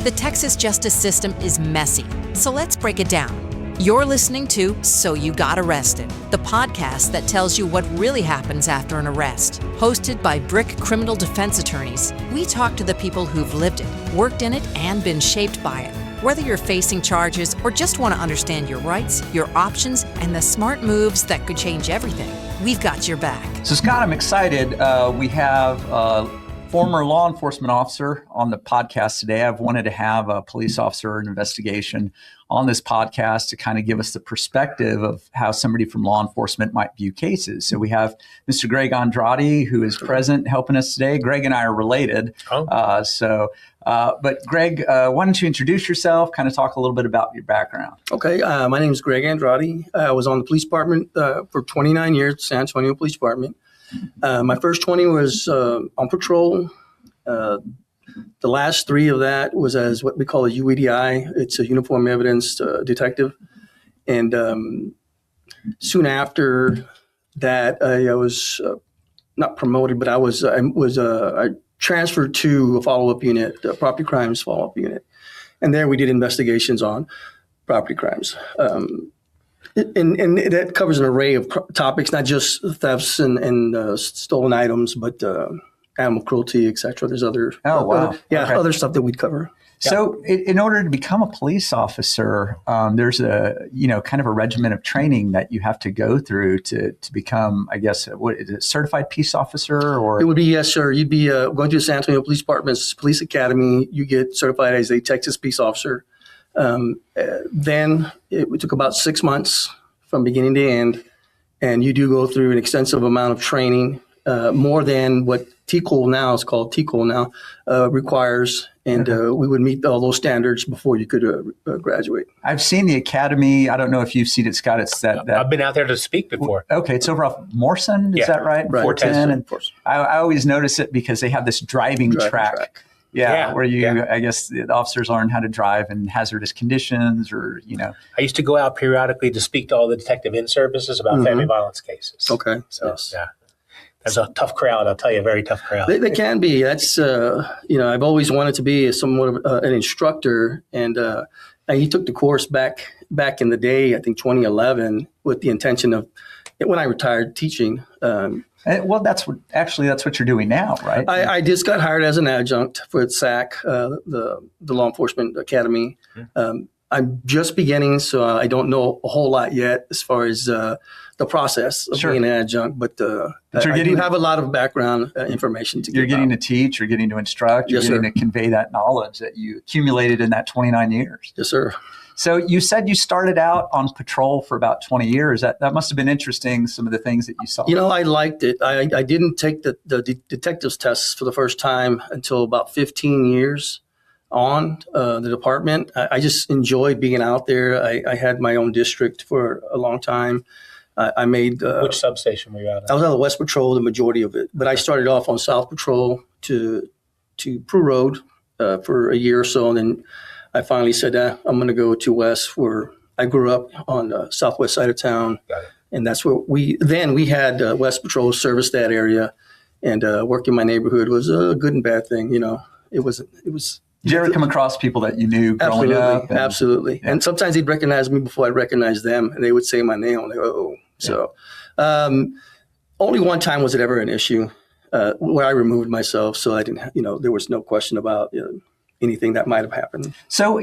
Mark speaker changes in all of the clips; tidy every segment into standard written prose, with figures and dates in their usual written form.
Speaker 1: The Texas justice system is messy, so let's break it down. You're listening to So You Got Arrested, the podcast that tells you what really happens after an arrest. Hosted by BRIC criminal defense attorneys, we talk to the people who've lived it, worked in it, and been shaped by it. Whether you're facing charges or just want to understand your rights, your options, and the smart moves that could change everything, we've got your back.
Speaker 2: So Scott, I'm excited. We have former law enforcement officer on the podcast today. I've wanted to have a police officer in investigation on this podcast to kind of give us the perspective of how somebody from law enforcement might view cases. So we have Mr. Greg Andrade, who is present helping us today. Greg and I are related. But Greg, why don't you introduce yourself, kind of talk a little bit about your background?
Speaker 3: Okay. My name is Greg Andrade. I was on the police department for 29 years, San Antonio Police Department. My first 20 was on patrol. The last 3 of that was as what we call a UEDI. It's a uniform evidence detective. And soon after that, I was not promoted, but I transferred to a follow-up unit, a property crimes follow-up unit. And there we did investigations on property crimes. And that covers an array of topics, not just thefts and stolen items, but animal cruelty, et cetera. There's other, other stuff that we'd cover.
Speaker 2: So in order to become a police officer, there's a, kind of a regimen of training that you have to go through to become, I guess, what is it, certified peace officer? Or
Speaker 3: it would be, yes, sir. You'd be going to the San Antonio Police Department's Police Academy. You get certified as a Texas peace officer. Then it took about 6 months from beginning to end, and you do go through an extensive amount of training, more than what TCOL now is called TCOL now requires, and we would meet all those standards before you could graduate.
Speaker 2: I've seen the academy. I don't know if you've seen it, Scott. It's that
Speaker 4: I've been out there to speak before.
Speaker 2: Okay, it's over off Morrison. Is that right?
Speaker 3: Right.
Speaker 2: 410. And I always notice it because they have this driving track. Where I guess the officers learn how to drive in hazardous conditions or,
Speaker 4: I used to go out periodically to speak to all the detective in-services about family violence cases.
Speaker 3: Okay.
Speaker 4: So, that's a tough crowd. I'll tell you, a very tough crowd.
Speaker 3: They can be. That's, I've always wanted to be somewhat of an instructor. And he took the course back in the day, I think 2011, with the intention of, when I retired teaching.
Speaker 2: Well, that's what you're doing now, right?
Speaker 3: I just got hired as an adjunct for SAC, the Law Enforcement Academy. I'm just beginning, so I don't know a whole lot yet as far as the process of being an adjunct. But I do have a lot of background information to give.
Speaker 2: You're getting to teach, you're getting to instruct, you're getting to convey that knowledge that you accumulated in that 29 years.
Speaker 3: Yes, sir.
Speaker 2: So you said you started out on patrol for about 20 years. That must have been interesting, some of the things that you saw.
Speaker 3: I liked it. I didn't take the detectives tests for the first time until about 15 years on the department. I just enjoyed being out there. I had my own district for a long time. I made...
Speaker 4: Which substation were you out of?
Speaker 3: I was out of West Patrol, the majority of it. But I started off on South Patrol to Prue Road for a year or so, and then I finally said, I'm going to go to West, where I grew up on the southwest side of town.
Speaker 4: Got it.
Speaker 3: And that's where we had West Patrol service that area, and work in my neighborhood was a good and bad thing. It was.
Speaker 2: Did you ever come across people that you knew growing up?
Speaker 3: Absolutely. And sometimes they'd recognize me before I'd recognize them, and they would say my name. I'm like, oh. So only one time was it ever an issue where I removed myself, so I didn't, there was no question about anything that might have happened.
Speaker 2: So,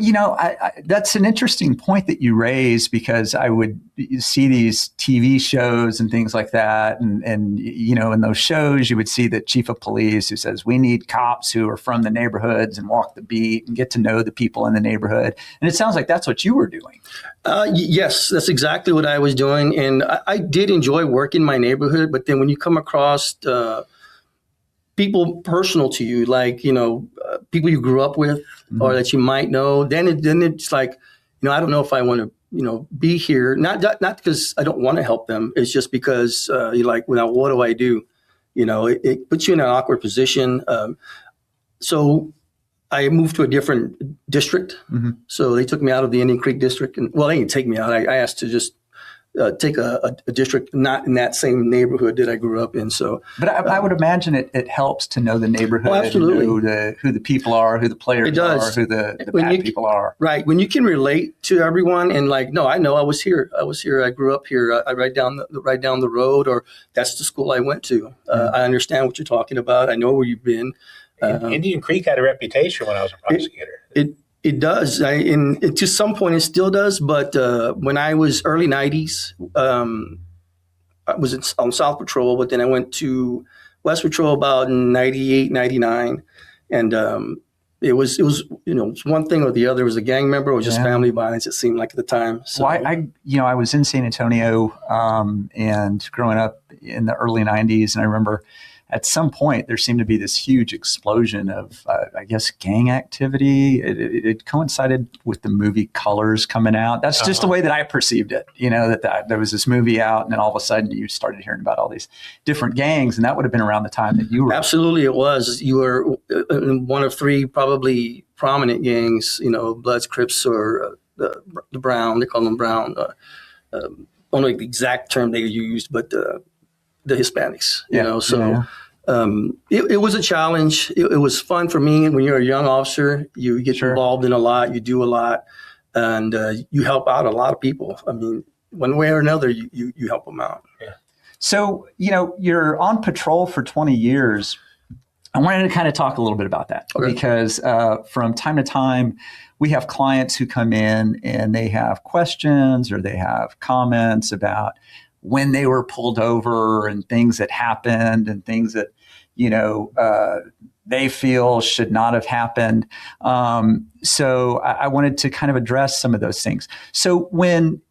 Speaker 2: that's an interesting point that you raise, because I would see these TV shows and things like that. And in those shows, you would see the chief of police who says, we need cops who are from the neighborhoods and walk the beat and get to know the people in the neighborhood. And it sounds like that's what you were doing.
Speaker 3: Yes, that's exactly what I was doing. And I did enjoy working in my neighborhood. But then when you come across people personal to you, like, people you grew up with or that you might know, then it's like, I don't know if I want to, be here. Not because I don't want to help them. It's just because you're like, well, now what do I do? It puts you in an awkward position. So I moved to a different district. So they took me out of the Indian Creek district. And, well, they didn't take me out. I asked to just take a district not in that same neighborhood that I grew up in. So,
Speaker 2: but I would imagine it helps to know the neighborhood,
Speaker 3: absolutely.
Speaker 2: And who the people are, who the players are, who the bad people are.
Speaker 3: Right. When you can relate to everyone and no, I know I was here. I grew up here. I right down the road, or that's the school I went to. I understand what you're talking about. I know where you've been.
Speaker 4: Indian Creek had a reputation when I was a prosecutor.
Speaker 3: It does. To some point, it still does. But when I was early 90s, I was on South Patrol, but then I went to West Patrol about 98, 99. And it was one thing or the other. It was a gang member or just family violence, it seemed like at the time. So,
Speaker 2: well, I was in San Antonio and growing up in the early 90s. And I remember at some point, there seemed to be this huge explosion of, I guess, gang activity. It coincided with the movie Colors coming out. That's just the way that I perceived it. That there was this movie out, and then all of a sudden you started hearing about all these different gangs, and that would have been around the time that you were.
Speaker 3: Absolutely, it was. You were in one of three probably prominent gangs, Bloods, Crips, or the Brown. They call them Brown. I don't know the exact term they used, but the Hispanics, it was a challenge. It was fun for me. When you're a young officer, you get involved in a lot, you do a lot, and you help out a lot of people. I mean, one way or another, you help them out.
Speaker 4: Yeah.
Speaker 2: So, you're on patrol for 20 years. I wanted to kind of talk a little bit about that because from time to time, we have clients who come in and they have questions or they have comments about when they were pulled over and things that happened and things that, they feel should not have happened. So I wanted to kind of address some of those things. So when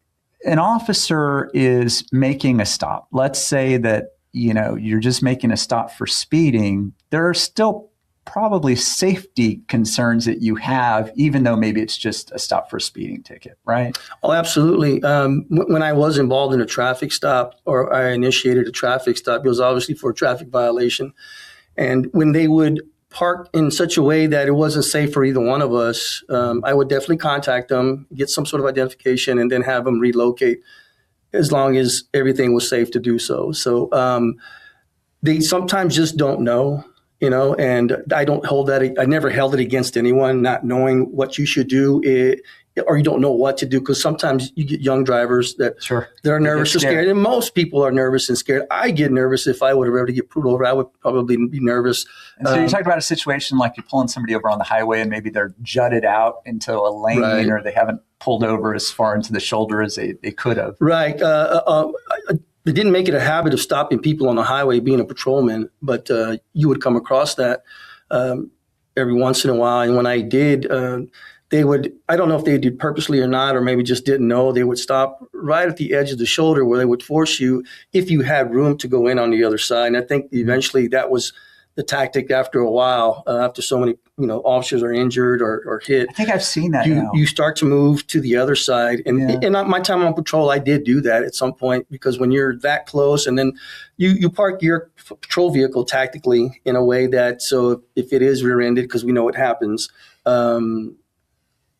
Speaker 2: an officer is making a stop, let's say that, you're just making a stop for speeding, there are still probably safety concerns that you have, even though maybe it's just a stop for a speeding ticket, right?
Speaker 3: Oh, absolutely. When I was involved in a traffic stop or I initiated a traffic stop, it was obviously for a traffic violation. And when they would park in such a way that it wasn't safe for either one of us, I would definitely contact them, get some sort of identification, and then have them relocate as long as everything was safe to do so. So they sometimes just don't know. And I don't hold that. I never held it against anyone, not knowing what you should do, or you don't know what to do. Because sometimes you get young drivers that they're nervous or scared. And most people are nervous and scared. I get nervous if I would ever get pulled over. I would probably be nervous.
Speaker 2: And so you're talking about a situation like you're pulling somebody over on the highway and maybe they're jutted out into a lane or they haven't pulled over as far into the shoulder as they could have.
Speaker 3: Right. They didn't make it a habit of stopping people on the highway, being a patrolman, but you would come across that every once in a while. And when I did, they would, I don't know if they did purposely or not, or maybe just didn't know, they would stop right at the edge of the shoulder where they would force you if you had room to go in on the other side. And I think eventually that was the tactic after a while, after so many officers are injured or hit.
Speaker 2: I think I've seen that now.
Speaker 3: You start to move to the other side. And my time on patrol, I did do that at some point, because when you're that close and then you park your patrol vehicle tactically in a way that, so if it is rear-ended, because we know it happens,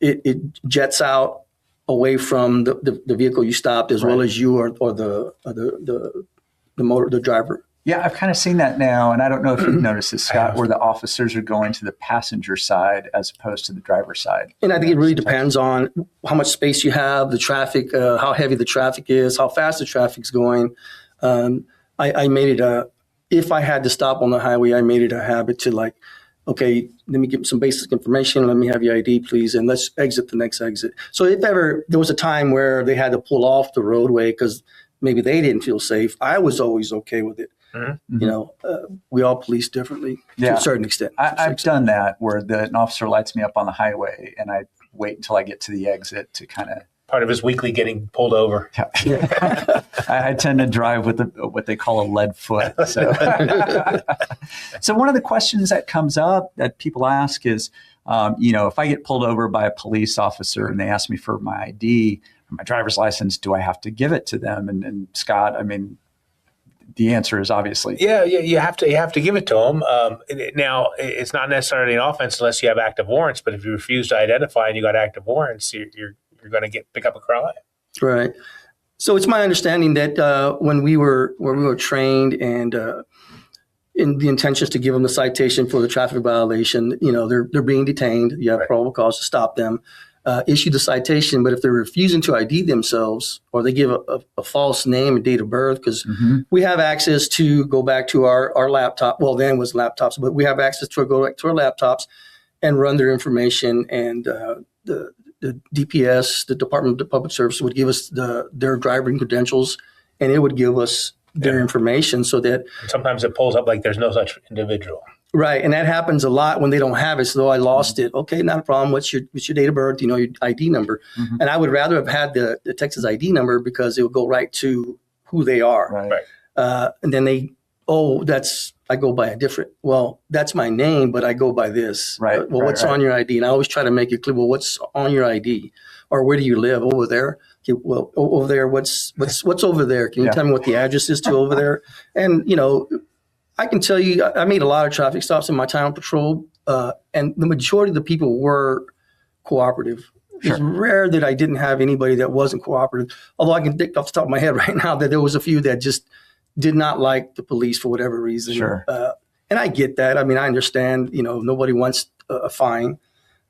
Speaker 3: it jets out away from the vehicle you stopped, as well as you or the driver.
Speaker 2: Yeah, I've kind of seen that now, and I don't know if you've noticed this, Scott, where the officers are going to the passenger side as opposed to the driver's side.
Speaker 3: And I think it really depends on how much space you have, the traffic, how heavy the traffic is, how fast the traffic's going. I made it if I had to stop on the highway, I made it a habit to okay, let me give some basic information. Let me have your ID, please, and let's exit the next exit. So if ever there was a time where they had to pull off the roadway because maybe they didn't feel safe, I was always okay with it. Mm-hmm. We all police differently to a certain extent.
Speaker 2: I've done that where an officer lights me up on the highway and I wait until I get to the exit to kind of.
Speaker 4: Part of his weekly getting pulled over.
Speaker 2: Yeah. I tend to drive with what they call a lead foot. So. So one of the questions that comes up that people ask is, if I get pulled over by a police officer and they ask me for my ID or my driver's license, do I have to give it to them? And Scott, I mean, the answer is obviously
Speaker 4: you have to give it to them. Now, it's not necessarily an offense unless you have active warrants. But if you refuse to identify and you got active warrants, you're going to pick up a crime.
Speaker 3: Right. So it's my understanding that when we were trained and in the intention is to give them the citation for the traffic violation, they're being detained. You have probable cause to stop them. Issue the citation, but if they're refusing to ID themselves or they give a false name and date of birth, because we have access to go back to our laptop. Well, then it was laptops, but we have access to go back to our laptops and run their information. And the DPS, the Department of Public Service, would give us their driving credentials, and it would give us their information so that
Speaker 4: sometimes it pulls up like there's no such individual.
Speaker 3: Right, and that happens a lot when they don't have it. So I lost it. Okay, not a problem. What's your date of birth? Your ID number. And I would rather have had the Texas ID number because it would go right to who they are.
Speaker 4: Right.
Speaker 3: And then I go by a different. Well, that's my name, but I go by this.
Speaker 2: Right.
Speaker 3: What's on your ID? And I always try to make it clear. Well, what's on your ID, or where do you live? Over there. Okay, well, over there. What's over there? Can you tell me what the address is to over there? And I can tell you, I made a lot of traffic stops in my time on patrol, and the majority of the people were cooperative. It's rare that I didn't have anybody that wasn't cooperative, although I can think off the top of my head right now that there was a few that just did not like the police for whatever reason.
Speaker 2: Sure.
Speaker 3: And I get that. I mean, I understand, nobody wants a fine.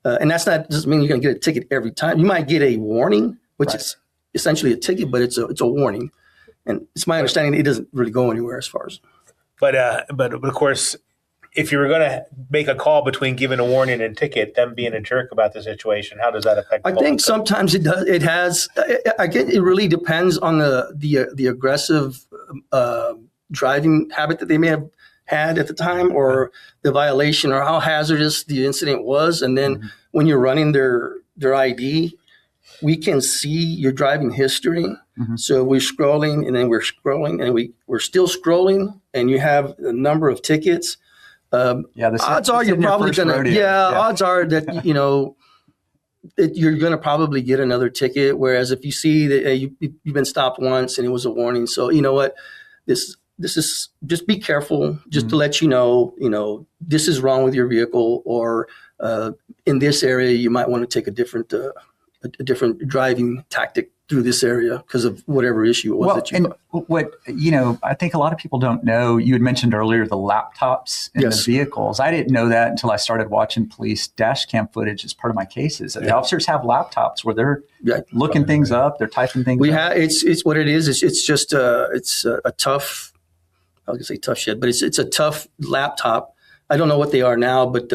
Speaker 3: And that's not doesn't mean you're going to get a ticket every time. You might get a warning, which is essentially a ticket, but it's a warning. And it's my understanding it doesn't really go anywhere as far as.
Speaker 4: But of course, if you were going to make a call between giving a warning and ticket, them being a jerk about the situation, how does that affect?
Speaker 3: I think sometimes it does. It has. It really depends on the aggressive driving habit that they may have had at the time, or the violation, or how hazardous the incident was. And then when you're running their ID, we can see your driving history. So we're scrolling, and then we're scrolling, and we're still scrolling, and you have a number of tickets. Odds are you're probably going to. Odds are that you're going to probably get another ticket. Whereas if you see that you've been stopped once and it was a warning, so you know what, this is just be careful. Just to let you know, this is wrong with your vehicle, or in this area you might want to take a different driving tactic through this area because of whatever issue it was that you
Speaker 2: and what I think a lot of people don't know, you had mentioned earlier the laptops in the vehicles. I didn't know that until I started watching police dash cam footage as part of my cases. The officers have laptops where they're looking things up, they're typing things up.
Speaker 3: It's what it is. It's just it's a tough, I was gonna say tough shit, but it's a tough laptop. I don't know what they are now, but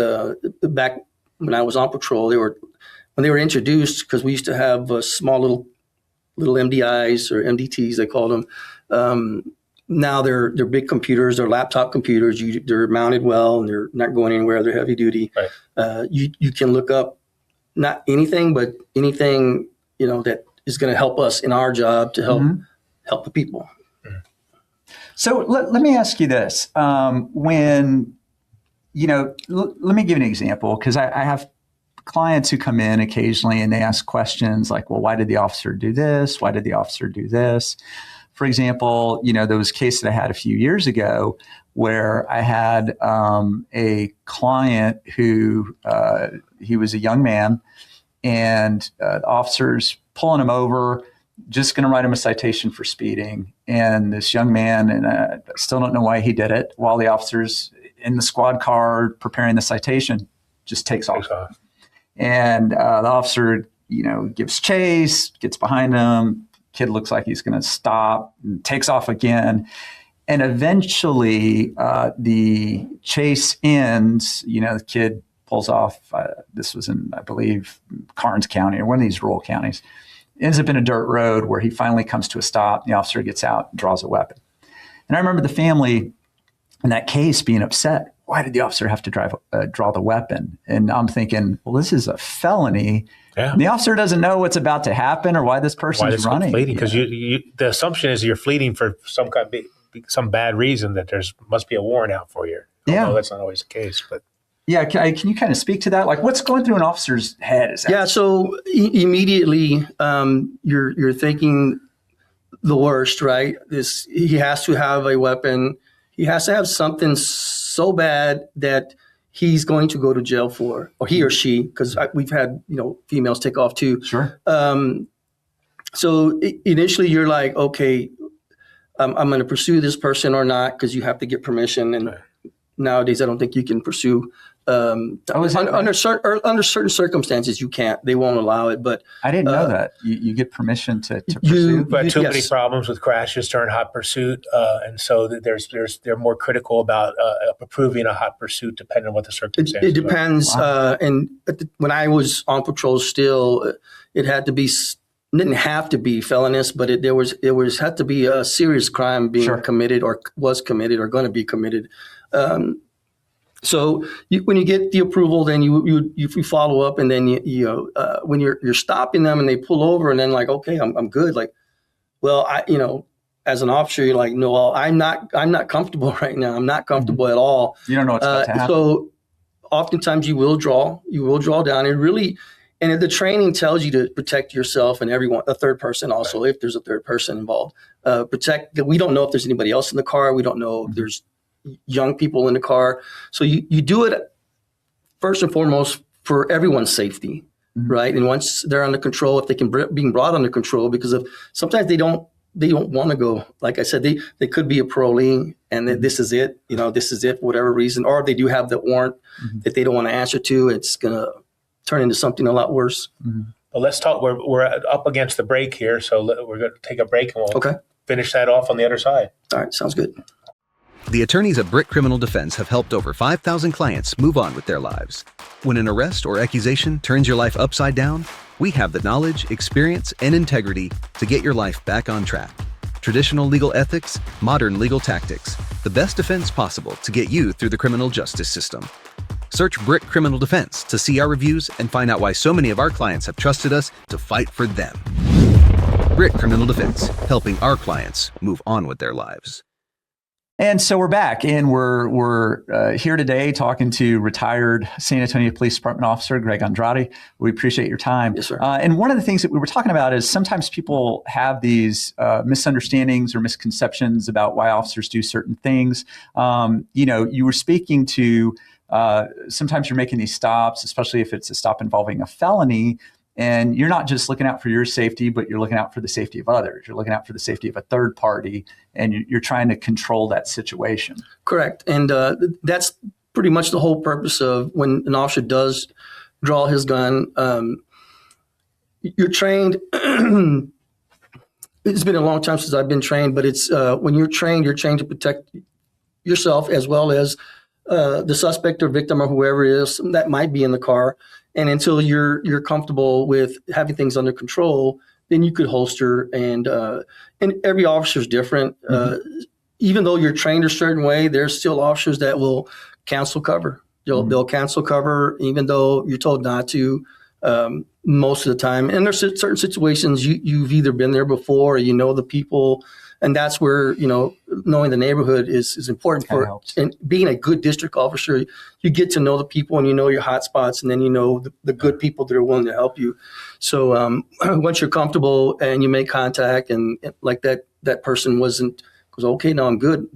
Speaker 3: back when I was on patrol, when they were introduced, because we used to have small little MDIs or MDTs, they called them. Now they're big computers, they're laptop computers. They're mounted well, and they're not going anywhere. They're heavy duty. Right. You can look up not anything, but anything that is going to help us in our job to help the people.
Speaker 2: So let me ask you this: when let me give an example, because I have clients who come in occasionally and they ask questions like, well, why did the officer do this? Why did the officer do this? For example, there was a case that I had a few years ago where I had a client who he was a young man, and the officer's pulling him over, just going to write him a citation for speeding. And this young man, and I still don't know why he did it, while the officer's in the squad car preparing the citation, just takes off. And the officer, gives chase, gets behind him. Kid looks like he's going to stop, and takes off again. And eventually the chase ends. The kid pulls off. This was in, I believe, Karnes County, or one of these rural counties. Ends up in a dirt road where he finally comes to a stop. The officer gets out and draws a weapon. And I remember the family in that case being upset. Why did the officer have to draw the weapon? And I'm thinking, well, this is a felony. Yeah. And the officer doesn't know what's about to happen or why this person's running.
Speaker 4: Because the assumption is you're fleeing for some bad reason, that must be a warrant out for you. Although that's not always the case, but.
Speaker 2: Yeah, can you kind of speak to that? Like, what's going through an officer's head?
Speaker 3: So immediately you're thinking the worst, right? He has to have a weapon. He has to have something so bad that he's going to go to jail for, or he or she, because we've had females take off too.
Speaker 2: Sure.
Speaker 3: So initially you're like, okay, I'm going to pursue this person or not, because you have to get permission. And nowadays, I don't think you can pursue. Under certain circumstances, you can't. They won't allow it. But
Speaker 2: I didn't know that you get permission to pursue.
Speaker 4: But too many problems with crashes during hot pursuit, and so they're more critical about approving a hot pursuit depending on what the circumstances.
Speaker 3: It depends.
Speaker 2: Wow.
Speaker 3: When I was on patrol, still, it had to be. Didn't have to be felonious, but it had to be a serious crime being committed or was committed or going to be committed. So when you get the approval, then you follow up, and then when you're stopping them and they pull over, and then like, okay, I'm good. Like, well, as an officer, you're like, no, well, I'm not comfortable right now. I'm not comfortable at all.
Speaker 2: You don't know what's about to happen.
Speaker 3: So oftentimes you will draw down, and really. And the training tells you to protect yourself and everyone, a third person also, if there's a third person involved. We don't know if there's anybody else in the car. We don't know if there's young people in the car. So you do it first and foremost for everyone's safety, right? And once they're under control, if they can being brought under control, because sometimes they don't want to go. Like I said, they could be a parolee, and this is it, for whatever reason, or they do have the warrant that they don't want to answer to. It's gonna turn into something a lot worse.
Speaker 4: Well, let's talk. We're up against the break here, so we're going to take a break, and we'll finish that off on the other side.
Speaker 3: All right, sounds good.
Speaker 5: The attorneys at Brick Criminal Defense have helped over 5,000 clients move on with their lives. When an arrest or accusation turns your life upside down, we have the knowledge, experience, and integrity to get your life back on track. Traditional legal ethics, modern legal tactics, the best defense possible to get you through the criminal justice system. Search Brick Criminal Defense to see our reviews and find out why so many of our clients have trusted us to fight for them. Brick Criminal Defense, helping our clients move on with their lives.
Speaker 2: And so we're back, and we're here today talking to retired San Antonio Police Department officer Greg Andrade. We appreciate your time.
Speaker 3: Yes, sir.
Speaker 2: And one of the things that we were talking about is sometimes people have these misunderstandings or misconceptions about why officers do certain things. You were speaking to sometimes you're making these stops, especially if it's a stop involving a felony, and you're not just looking out for your safety, but you're looking out for the safety of others. You're looking out for the safety of a third party, and you're trying to control that situation. Correct.
Speaker 3: And that's pretty much the whole purpose of when an officer does draw his gun. You're trained. It's been a long time since I've been trained, but it's when you're trained to protect yourself as well as the suspect or victim or whoever it is that might be in the car. And until you're comfortable with having things under control, then you could holster. And every officer is different. Even though you're trained a certain way, there's still officers that will cancel cover. They'll cancel cover even though you're told not to most of the time. And there's certain situations you've either been there before or you know the people. And that's where, knowing the neighborhood is important for, and being a good district officer, you get to know the people and you know your hot spots, and then you know the good people that are willing to help you. So once you're comfortable and you make contact and like that person goes, okay, now I'm good.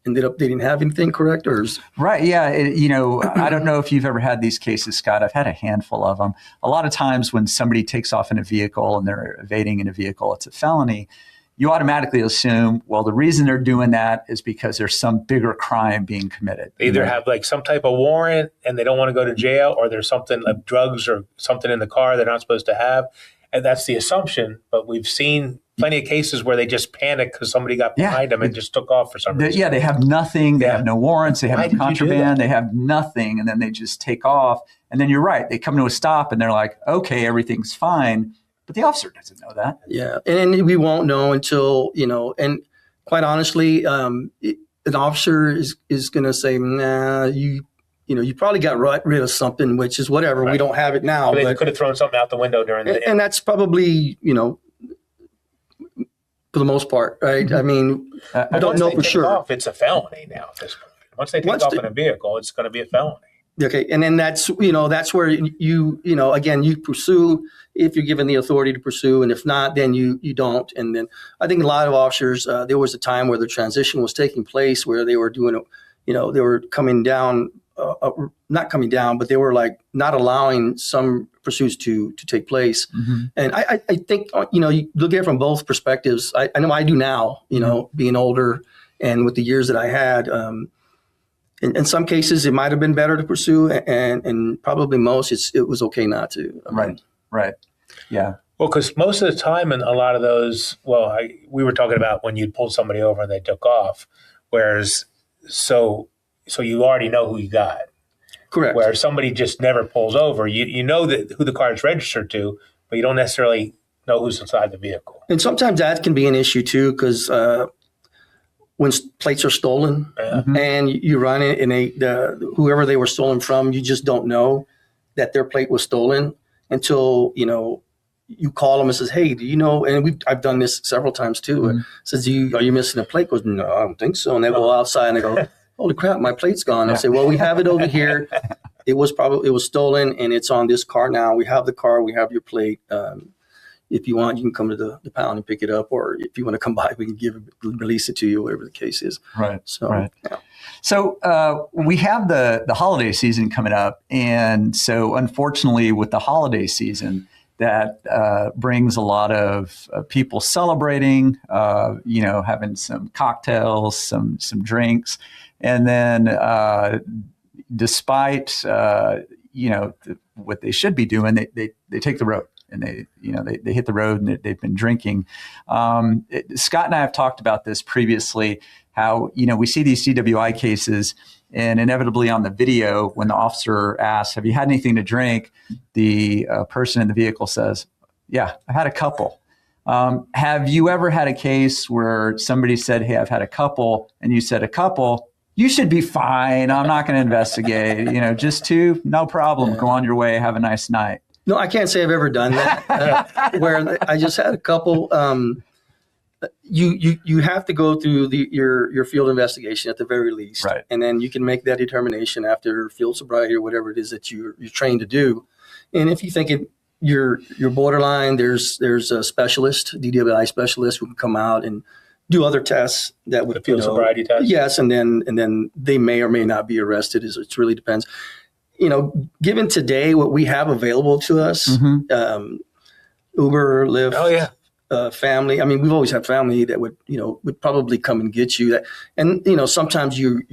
Speaker 3: Ended up, they didn't have anything, correct?
Speaker 2: Right. Yeah. I don't know if you've ever had these cases, Scott. I've had a handful of them. A lot of times when somebody takes off in a vehicle and they're evading in a vehicle, it's a felony. You automatically assume, well, the reason they're doing that is because there's some bigger crime being committed.
Speaker 4: They either have like some type of warrant and they don't want to go to jail, or there's something like drugs or something in the car they're not supposed to have. And that's the assumption. But we've seen plenty of cases where they just panicked because somebody got behind them and just took off for some reason.
Speaker 2: They have nothing. They have no warrants. They have no contraband. They have nothing. And then they just take off. And then you're right. They come to a stop and they're like, okay, everything's fine. But the officer doesn't know that.
Speaker 3: Yeah. And we won't know until, and quite honestly, an officer is going to say, nah, you probably got rid of something, which is whatever. Right. We don't have it now.
Speaker 4: But they could have thrown something out the window during the
Speaker 3: and that's probably, for the most part, right? Mm-hmm. I mean, I don't know for sure.
Speaker 4: It's a felony now at this point. Once they take off in a vehicle, it's going to be a felony.
Speaker 3: Okay. And then that's where you pursue if you're given the authority to pursue. And if not, then you don't. And then I think a lot of officers, there was a time where the transition was taking place where they were doing, they were coming down not coming down, but they were like not allowing some pursuits to take place.
Speaker 2: Mm-hmm.
Speaker 3: And I think, you look at it from both perspectives. I know I do now, being older and with the years that I had. In some cases, it might have been better to pursue, and probably most, it was okay not to.
Speaker 2: Right. Yeah.
Speaker 4: Well, because most of the time in a lot of those, we were talking about when you pulled somebody over and they took off, whereas so you already know who you got.
Speaker 3: Correct.
Speaker 4: Where somebody just never pulls over, you know who the car is registered to, but you don't necessarily know who's inside the vehicle.
Speaker 3: And sometimes that can be an issue too, because when plates are stolen and you run it and whoever they were stolen from, you just don't know that their plate was stolen until, you call them and says, hey, do you know? And I've done this several times too.
Speaker 2: Mm-hmm.
Speaker 3: Says, are you missing a plate? Goes, no, I don't think so. And they go outside and they go, holy crap, my plate's gone. I say, well, we have it over here. It was stolen and it's on this car now. We have the car, we have your plate. If you want, you can come to the pound and pick it up, or if you want to come by, we can release it to you, whatever the case is.
Speaker 2: Right.
Speaker 3: So,
Speaker 2: right.
Speaker 3: Yeah.
Speaker 2: So we have the holiday season coming up, and so unfortunately, with the holiday season, that brings a lot of people celebrating, having some cocktails, some drinks, and then despite what they should be doing, they take the road. And they hit the road and they've been drinking. Scott and I have talked about this previously, how, we see these DWI cases, and inevitably on the video, when the officer asks, have you had anything to drink? The person in the vehicle says, yeah, I had a couple. Have you ever had a case where somebody said, hey, I've had a couple, and you said a couple? You should be fine. I'm not going to investigate. Just two, no problem. Go on your way. Have a nice night.
Speaker 3: No, I can't say I've ever done that. Where I just had a couple. You have to go through your field investigation at the very least,
Speaker 2: right? And
Speaker 3: then you can make that determination after field sobriety or whatever it is that you're trained to do. And if you think you're borderline, there's a specialist, DWI specialist, who can come out and do other tests that would
Speaker 4: the field sobriety test.
Speaker 3: Yes, and then they may or may not be arrested. It really depends. Given today what we have available to us, Uber, Lyft, family. I mean, we've always had family that would probably come and get you. And sometimes you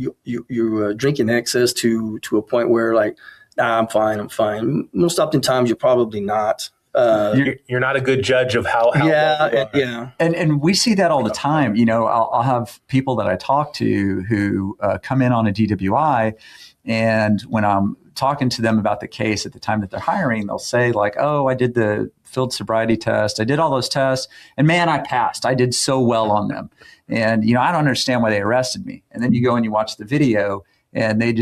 Speaker 3: drink in excess to a point where like, nah, I'm fine. Most oftentimes you're probably not.
Speaker 4: You're not a good judge of how
Speaker 3: yeah.
Speaker 2: And we see that all the time. I'll have people that I talk to who come in on a DWI, and when I'm talking to them about the case at the time that they're hiring, they'll say like, oh, I did the field sobriety test. I did all those tests, and man, I passed. I did so well on them. And, I don't understand why they arrested me. And then you go and you watch the video, and it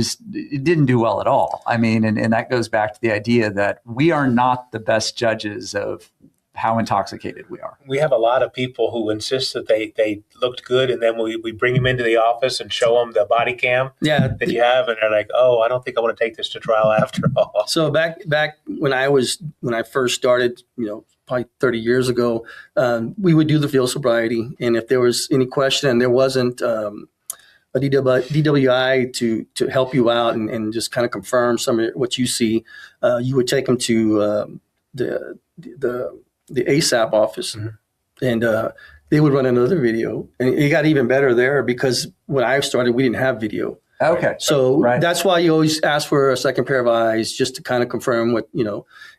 Speaker 2: didn't do well at all. I mean, and that goes back to the idea that we are not the best judges of how intoxicated we are.
Speaker 4: We have a lot of people who insist that they looked good, and then we bring them into the office and show them the body cam that you have, and they're like, oh, I don't think I want to take this to trial after all.
Speaker 3: So back when I first started, probably 30 years ago, we would do the field sobriety, and if there was any question and there wasn't a DWI to help you out and just kind of confirm some of what you see, you would take them to the ASAP office, and they would run another video. And it got even better there because when I started, we didn't have video.
Speaker 2: Okay.
Speaker 3: So that's why you always ask for a second pair of eyes, just to kind of confirm what,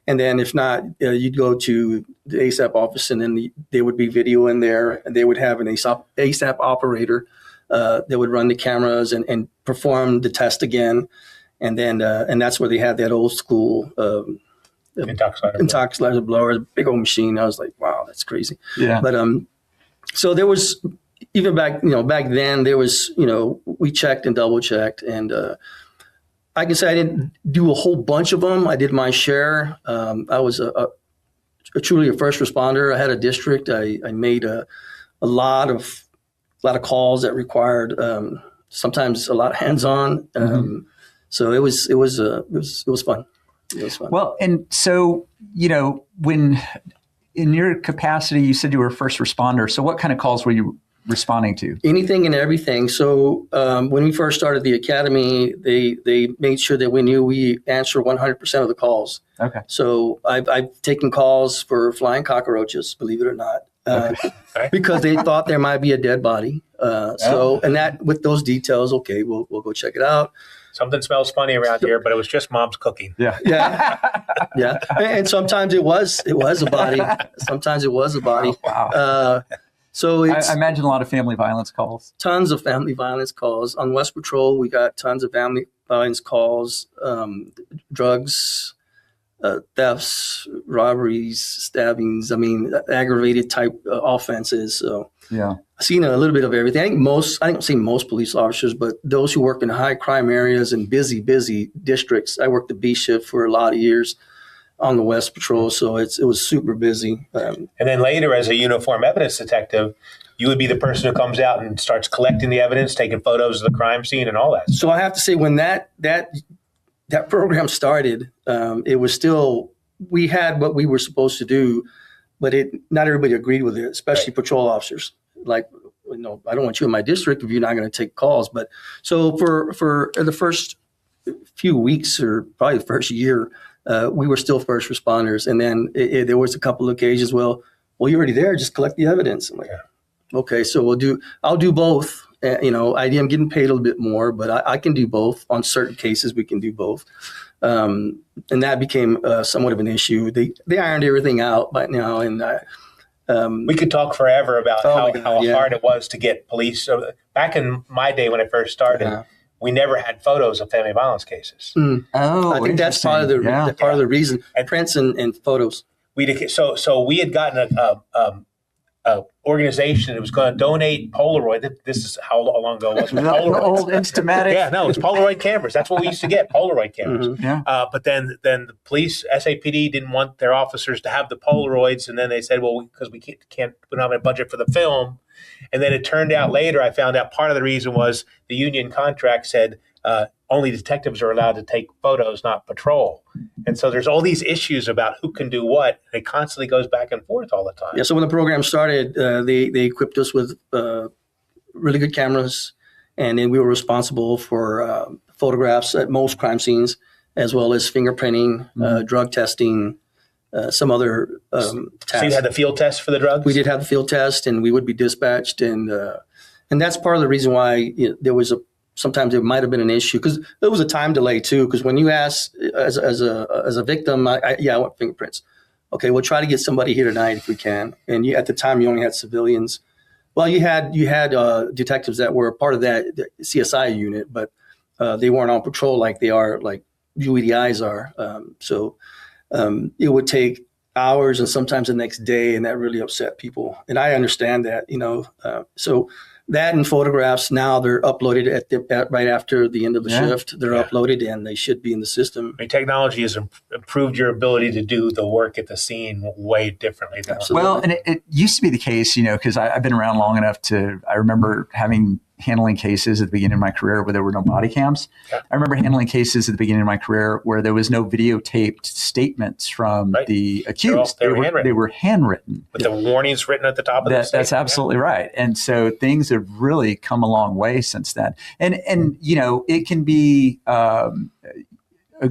Speaker 3: and then if not, you'd go to the ASAP office, and then there would be video in there, and they would have an ASAP operator that would run the cameras and perform the test again. And then, and that's where they had that old school, intoxicator blower, big old machine. I was like, wow, that's crazy.
Speaker 2: Yeah.
Speaker 3: But so there was, even back then there was, we checked and double checked, and I can say I didn't do a whole bunch of them. I did my share. I was truly a first responder. I had a district. I made a lot of calls that required sometimes a lot of hands-on. So it was fun. It was fun.
Speaker 2: Well, and so, when in your capacity, you said you were a first responder. So what kind of calls were you responding to?
Speaker 3: Anything and everything. So when we first started the academy, they made sure that we knew we answer 100% of the calls.
Speaker 2: Okay.
Speaker 3: So I've taken calls for flying cockroaches, believe it or not, because they thought there might be a dead body. And that with those details, okay, we'll go check it out.
Speaker 4: Something smells funny around here, but it was just mom's cooking.
Speaker 2: Yeah.
Speaker 3: Yeah. And sometimes it was a body. Sometimes it was a body.
Speaker 2: Wow.
Speaker 3: So it's
Speaker 2: I imagine a lot of family violence calls.
Speaker 3: tons of family violence calls. On West Patrol, we got tons of family violence calls, drugs, thefts, robberies, stabbings. I mean, aggravated type offenses. So
Speaker 2: Yeah.
Speaker 3: I've seen a little bit of everything. I don't say most police officers, but those who work in high crime areas and busy districts. I worked the B shift for a lot of years on the West Patrol, so it was super busy.
Speaker 4: And then later, as a uniform evidence detective, you would be the person who comes out and starts collecting the evidence, taking photos of the crime scene and all that.
Speaker 3: So I have to say, when that program started, it was still, we had what we were supposed to do, but not everybody agreed with it, especially patrol officers. Like, I don't want you in my district if you're not going to take calls. But so for the first few weeks, or probably the first year, we were still first responders. And then there was a couple of occasions, well, you're already there, just collect the evidence. I'm like, okay, so I'll do both. I am getting paid a little bit more, but I can do both. On certain cases, we can do both. And that became somewhat of an issue. They ironed everything out by now. And
Speaker 4: we could talk forever about how
Speaker 3: yeah.
Speaker 4: hard it was to get police. So back in my day when I first started, we never had photos of family violence cases.
Speaker 2: Oh,
Speaker 3: I think that's part of the reason.
Speaker 4: And
Speaker 3: prints and photos.
Speaker 4: So we had gotten a organization that was going to donate Polaroid. This is how long ago it was.
Speaker 2: The old Instamatic.
Speaker 4: Yeah, no, it's Polaroid cameras. That's what we used to get, Polaroid cameras.
Speaker 3: Mm-hmm.
Speaker 2: Yeah.
Speaker 4: But then the police, SAPD, didn't want their officers to have the Polaroids, and then they said, well, because we don't have a budget for the film. And then it turned out later, I found out part of the reason was the union contract said only detectives are allowed to take photos, not patrol. And so there's all these issues about who can do what. And it constantly goes back and forth all the time.
Speaker 3: Yeah. So when the program started, they equipped us with really good cameras, and then we were responsible for photographs at most crime scenes, as well as fingerprinting, drug testing, some other tasks.
Speaker 4: So you had the field test for the drugs?
Speaker 3: We did have the field test, and we would be dispatched, and that's part of the reason why there was sometimes there might have been an issue, because there was a time delay too. Because when you ask as a victim, I want fingerprints. Okay, we'll try to get somebody here tonight if we can. And at the time, you only had civilians. Well, you had detectives that were part of that the CSI unit, but they weren't on patrol like they are, like UEDIs are. So it would take hours and sometimes the next day, and that really upset people. And I understand that, so that and photographs, now they're uploaded right after the end of the shift. They're uploaded, and they should be in the system.
Speaker 4: I mean, technology has improved your ability to do the work at the scene way differently.
Speaker 2: Well, and it used to be the case, because I've been around long enough I remember handling cases at the beginning of my career where there were no body cams. Yeah. I remember handling cases at the beginning of my career where there was no videotaped statements from the accused. They were handwritten.
Speaker 4: With the warnings written at the top of the statement.
Speaker 2: That's absolutely right. And so things have really come a long way since then. And it can be a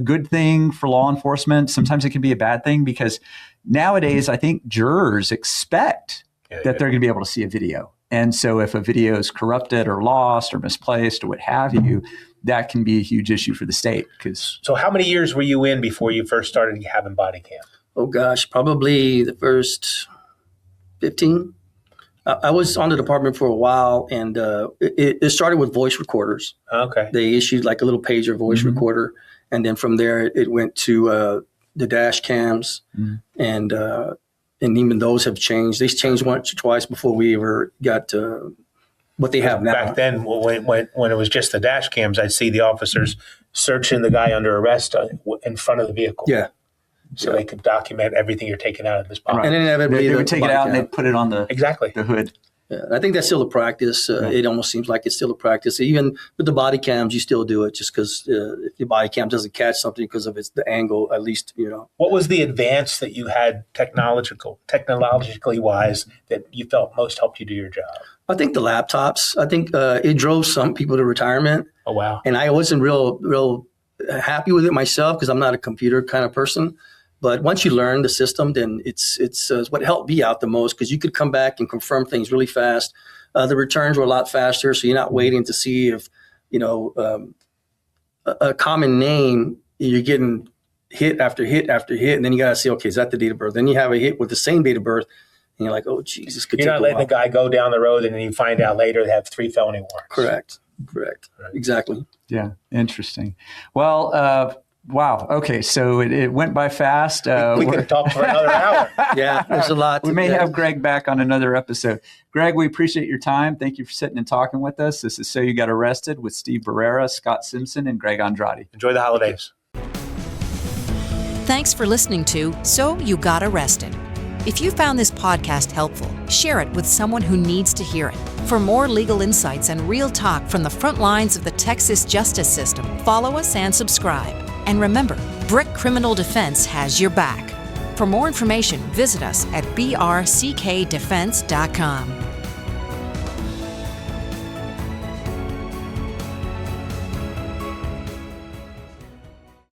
Speaker 2: good thing for law enforcement. Sometimes it can be a bad thing, because nowadays I think jurors expect that they're going to be able to see a video. And so if a video is corrupted or lost or misplaced or what have you, that can be a huge issue for the state.
Speaker 4: So how many years were you in before you first started having body cam?
Speaker 3: Oh, gosh, probably the first 15. I was on the department for a while, and it started with voice recorders.
Speaker 4: Okay.
Speaker 3: They issued like a little pager voice recorder, and then from there it went to the dash cams, and even those have changed. They changed once or twice before we ever got to what they have now.
Speaker 4: Back then, when it was just the dash cams, I'd see the officers searching the guy under arrest in front of the vehicle.
Speaker 3: Yeah.
Speaker 4: So they could document everything you're taking out of his pocket.
Speaker 3: Right. And then
Speaker 2: they would take it out and they'd put it on the
Speaker 4: the
Speaker 2: hood.
Speaker 3: Yeah, I think that's still a practice. It almost seems like it's still a practice. Even with the body cams, you still do it just because if your body cam doesn't catch something because of the angle, at least,
Speaker 4: What was the advance that you had technologically wise that you felt most helped you do your job?
Speaker 3: I think the laptops. I think it drove some people to retirement.
Speaker 4: Oh, wow.
Speaker 3: And I wasn't real happy with it myself because I'm not a computer kind of person. But once you learn the system, then it's what helped me out the most because you could come back and confirm things really fast. The returns were a lot faster, so you're not waiting to see if, a common name, you're getting hit after hit after hit, and then you got to say, okay, is that the date of birth? Then you have a hit with the same date of birth, and you're like, oh, geez, this could take a while.
Speaker 4: You're not letting the guy go down the road and then you find out later they have 3 felony warrants.
Speaker 3: Correct.
Speaker 4: Right.
Speaker 3: Exactly.
Speaker 2: Yeah, interesting. Well, wow. Okay, so it went by fast.
Speaker 4: We could have talked for another hour.
Speaker 3: Yeah, there's a lot.
Speaker 2: We may have Greg back on another episode. Greg, we appreciate your time. Thank you for sitting and talking with us. This is So You Got Arrested with Steve Barrera, Scott Simpson, and Greg Andrade.
Speaker 4: Enjoy the holidays.
Speaker 1: Thanks for listening to So You Got Arrested. If you found this podcast helpful, share it with someone who needs to hear it. For more legal insights and real talk from the front lines of the Texas justice system, follow us and subscribe. And remember, Brick Criminal Defense has your back. For more information, visit us at brckdefense.com.